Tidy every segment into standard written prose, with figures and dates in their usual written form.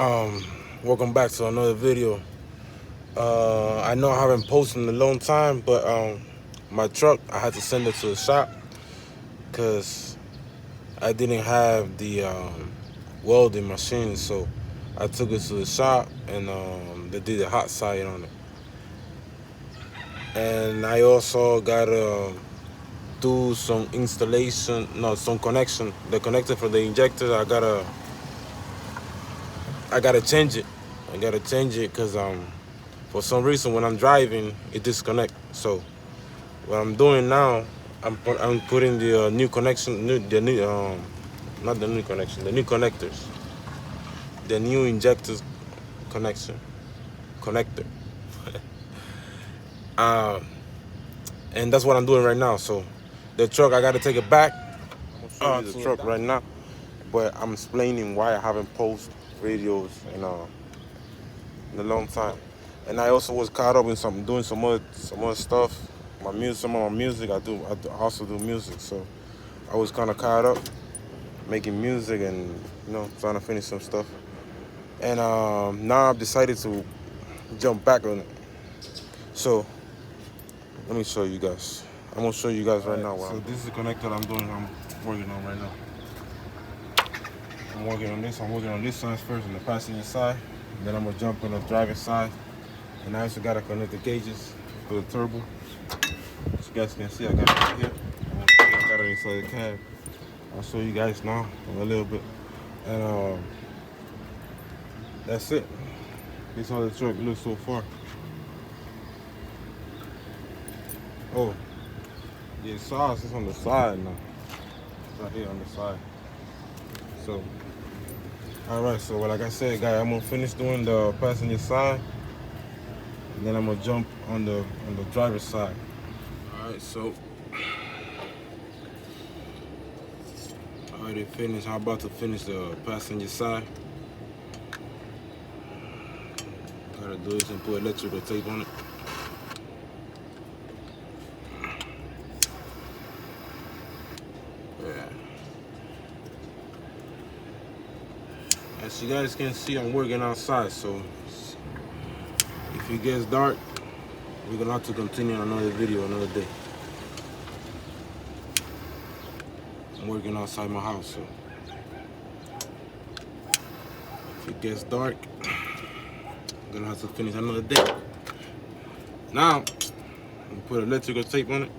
Welcome back to another video. I know I haven't posted in a long time, but my truck, I had to send it to the shop because I didn't have the welding machine. So I took it to the shop and they did a hot side on it. And I also gotta do some installation, no, some connection. The connector for the injector, I gotta change it. I gotta change it because for some reason when I'm driving it disconnects. So what I'm doing now, I'm putting the new connection, not the new connection, the new connectors, the new injectors connector. And that's what I'm doing right now. So the truck, I gotta take it back. I'm gonna show you the truck right now, but I'm explaining why I haven't posted videos in a long time. And I also was caught up in doing some other stuff. Some of my music, I also do music. So I was kind of caught up making music and trying to finish some stuff. And now I've decided to jump back on it. So let me show you guys. I'm gonna show you guys right now. So this is the connector I'm working on right now. I'm working on this. I'm working on this side first, on the passenger side. Then I'm gonna jump on the driver's side. And I also gotta connect the gauges for the turbo. As you guys can see, I got it right here. I got it inside the cab. I'll show you guys now in a little bit. And that's it. This is how the truck looks so far. Oh, the exhaust is on the side now. It's right here on the side. So, alright, so like I said, guys, I'm gonna finish doing the passenger side. And then I'm gonna jump on the driver's side. Alright, so I already finished. I'm about to finish the passenger side. Gotta do this and put electrical tape on it. Yeah. As you guys can see, I'm working outside, so if it gets dark, we're gonna have to continue another video another day. I'm working outside my house, so if it gets dark, I'm gonna have to finish another day. Now, I'm gonna put electrical tape on it.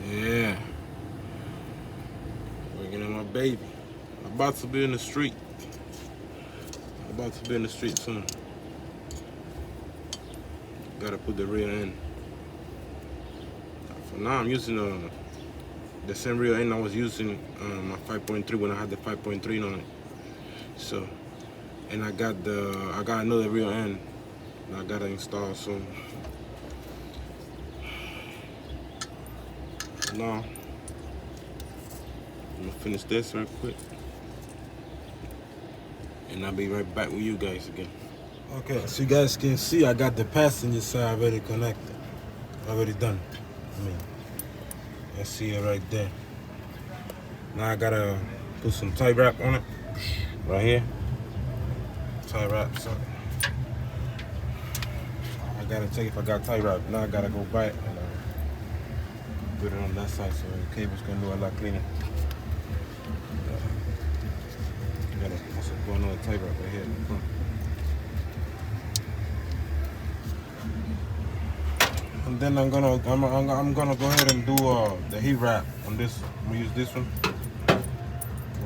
Yeah. Working on my baby. I'm about to be in the street. Soon. Gotta put the rear end. For now, I'm using the same rear end I was using my 5.3 when I had the 5.3 on it. So, and I got another rear end that I gotta install soon. Now, I'm gonna finish this real quick. And I'll be right back with you guys again. Okay, so you guys can see I got the passenger side already connected. Already done. I see it right there. Now I gotta put some tie wrap on it. Right here. Tie wrap, so I gotta check if I got tie wrap. Now I gotta go buy it and put it on that side so the cable's gonna do a lot cleaner. Gotta also put another tie wrap right here in the front. And then I'm gonna go ahead and do the heat wrap on this. I'm gonna use this one. I'll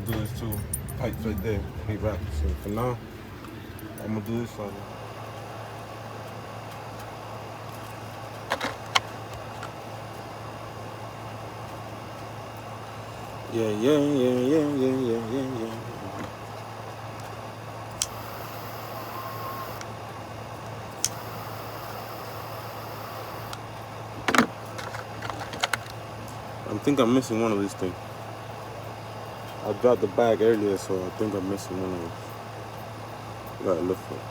do this two pipes right there, heat wrap. So for now, I'm gonna do this side. Yeah. I think I'm missing one of these things. I dropped the bag earlier, so I think I'm missing one of them. Gotta look for it.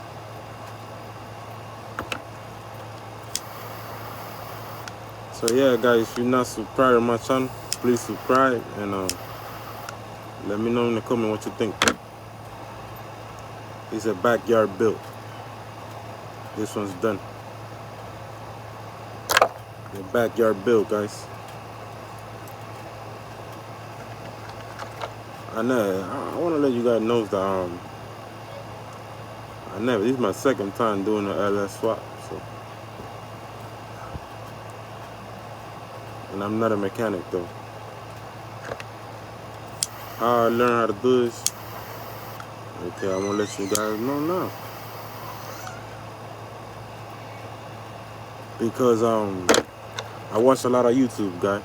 So yeah, guys, if you're not subscribed to my channel, please subscribe and Let me know in the comment what you think. It's a backyard build. This one's done. The backyard build, guys. I want to let you guys know that this is my second time doing the LS swap, so. And I'm not a mechanic though. How I learned how to do this. Okay, I'm gonna let you guys know now. Because I watch a lot of YouTube, guys.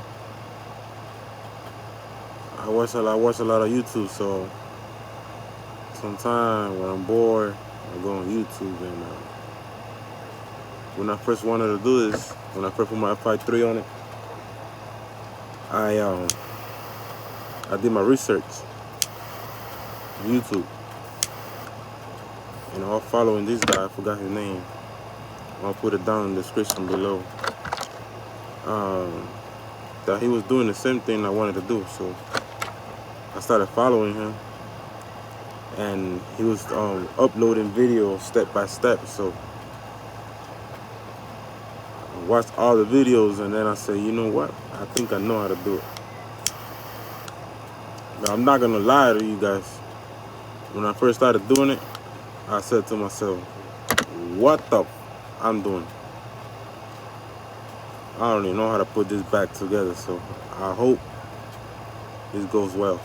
I watch a lot of YouTube, so sometimes when I'm bored, I go on YouTube. And when I first wanted to do this, when I first put my F53 on it, I did my research on YouTube. And I was following this guy, I forgot his name. I'll put it down in the description below. That he was doing the same thing I wanted to do, so I started following him, and he was uploading videos step by step. So I watched all the videos, and then I said, you know what? I think I know how to do it. But I'm not gonna lie to you guys. When I first started doing it, I said to myself, what the I'm doing? I don't even know how to put this back together, so I hope this goes well.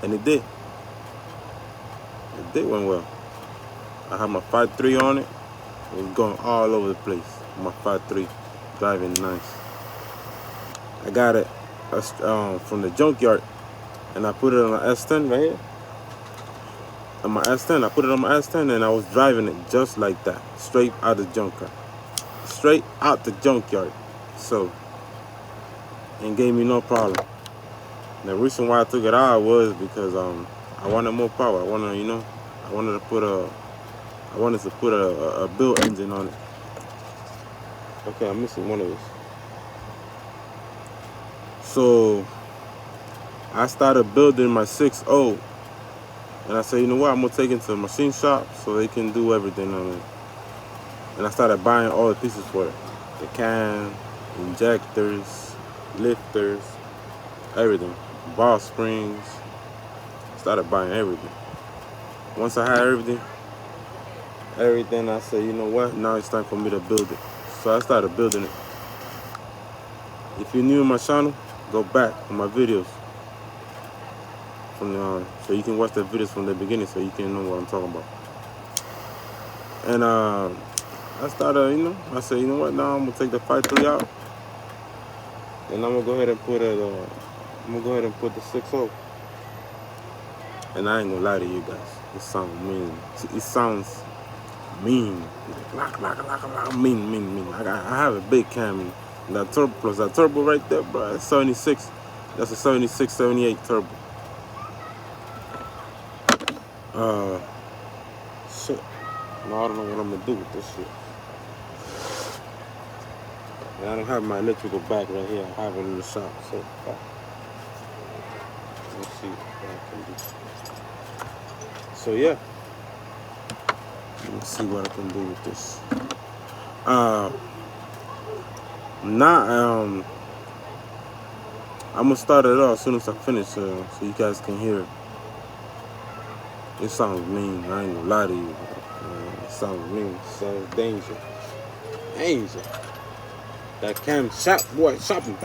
And it did. It did went well. I had my 5.3 on it. It was going all over the place. My 5.3 driving nice. I got it from the junkyard, and I put it on an S10 right here. On my S10, I put it on my S10, and I was driving it just like that, straight out the junkyard. Straight out the junkyard. So, it gave me no problem. The reason why I took it out was because I wanted more power. I wanted to put a build engine on it. Okay, I'm missing one of these. So I started building my 6.0, and I said, you know what, I'm gonna take it to the machine shop so they can do everything on it. And I started buying all the pieces for it. The can, injectors, lifters, everything. Ball springs. Started buying everything. Once I had everything, I said, you know what, now it's time for me to build it. So I started building it. If you're new to my channel, go back on my videos from so you can watch the videos from the beginning, so you can know what I'm talking about. And I started, I said, you know what, now I'm gonna take the 5.3 out, and I'm gonna go ahead and put it. I'm gonna go ahead and put the 6.0. And I ain't gonna lie to you guys, it sounds mean. It sounds mean. Mean. I have a big cam. That turbo plus that turbo right there, bro. That's 76. That's a 76, 78 turbo. Shit. Now I don't know what I'm gonna do with this shit. And I don't have my electrical bag right here. I have it in the shop. So let's see what I can do. So yeah. Let's see what I can do with this. Now I'm gonna start it off as soon as I finish, so you guys can hear it. It sounds mean. I ain't gonna lie to you. It sounds mean. It sounds danger. That cam shot, boy, shopping.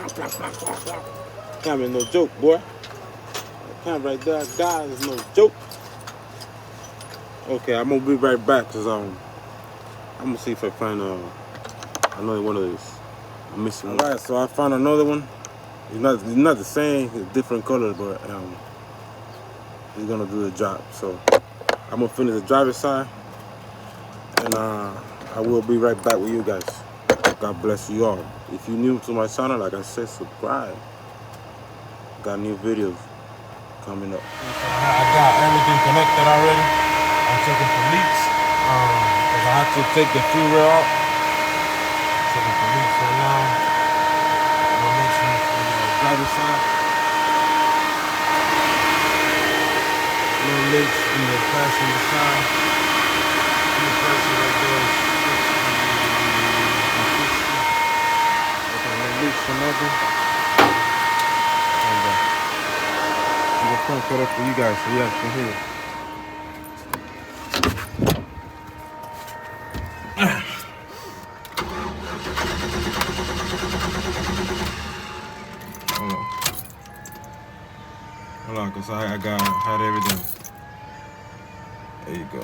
Cam is no joke, boy. That cam right there, guys, is no joke. Okay, I'm gonna be right back, cause I'm gonna see if I find another one of these. I'm missing one. Alright, so I found another one. It's not the same, it's different color, but it's gonna do the job. So I'm gonna finish the driver's side, and I will be right back with you guys. God bless you all. If you're new to my channel, like I said, subscribe. Got new videos coming up. I got everything connected already. I'm checking for leaks. Because I have to take the fuel rail out. Checking for leaks right now. I'm gonna make sure for the driver's side. in the passenger side. I'm gonna press it right there. Okay, no leaks or nothing. And I'm just gonna cut up for you guys so you guys can hear it. Hold on, cause I had everything. There you go.